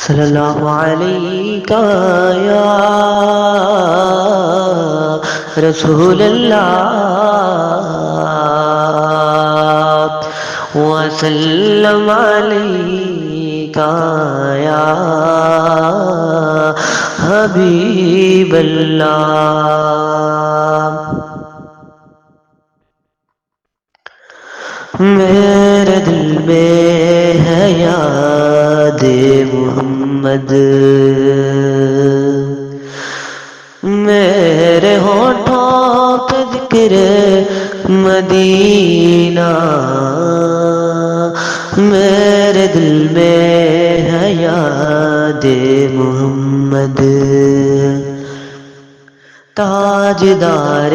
صلی اللہ علیہ یا رسول اللہ وسلم علیک یا حبیب اللہ۔ میرے دل میں ہے یاد محمد، میرے ہونٹوں پہ ذکر مدینہ، میرے دل میں ہے یاد محمد۔ تاجدار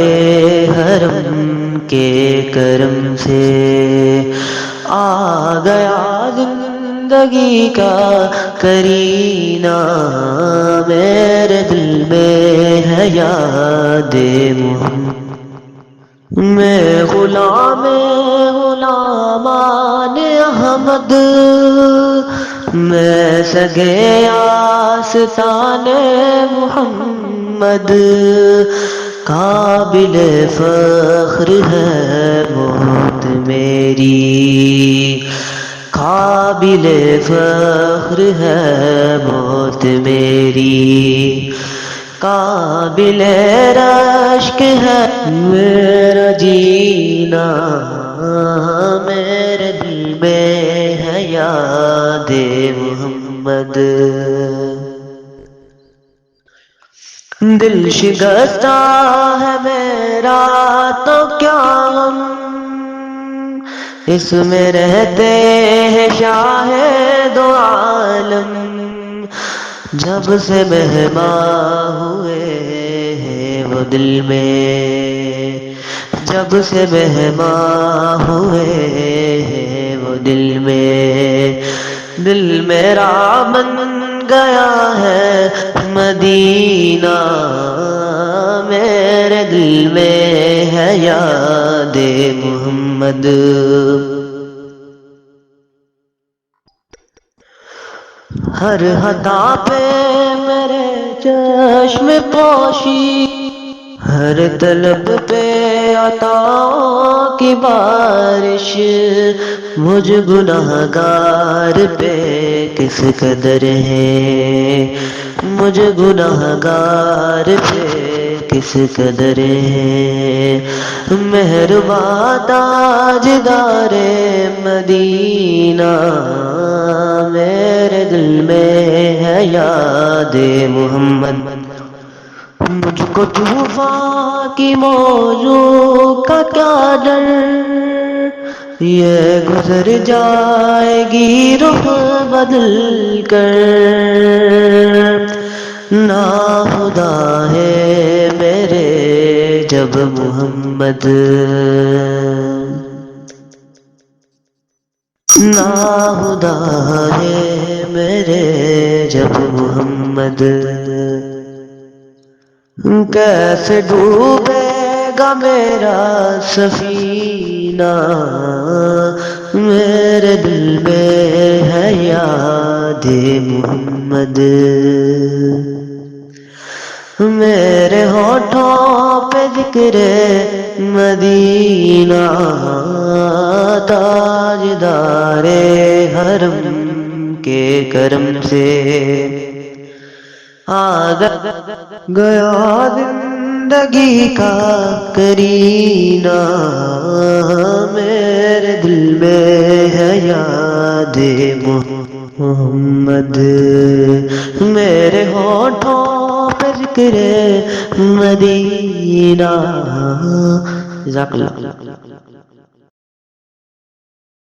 حرم کے کرم سے آ گیا زندگی کا کرینہ، میرے دل میں ہے یاد محمد۔ میں غلامان احمد، میں سگے آستان محمد، قابل فخر ہے موت میری، قابل فخر ہے موت میری، قابل رشک ہے میرا جینا، میرے دل میں ہے یاد محمد۔ دل شکستہ ہے میرا تو کیا غم، اس میں رہتے ہیں شاہ دو عالم، جب سے مہمان ہوئے ہیں وہ دل میں، جب سے مہمان ہوئے ہیں وہ دل میں، دل میرا بن گیا ہے مدینہ، میرے دل میں ہے یاد محمد۔ ہر خطا پہ میرے چشم پوشی، ہر طلب پہ عطاؤں کی بارش، مجھ گناہگار پہ کس قدر ہے، مجھ گناہگار پہ کس قدر ہے، مہرباں تاجدار مدینہ، میرے دل میں ہے یاد محمد۔ مجھ کو طوفان کی موجوں کا کیا ڈر، یہ گزر جائے گی رخ بدل کر، ناخدا ہے میرے جب محمد، ناخدا ہے میرے جب محمد۔ کیسے ڈوبے گا میرا سفینہ، میرے دل میں ہے یاد محمد، میرے ہونٹوں پہ ذکر مدینہ، تاجدار حرم کے کرم سے آ گیا زندگی کا کرینہ، میرے دل میں ہے یاد محمد، میرے ہونٹوں پہ ذکر مدینہ۔ جزاک اللہ۔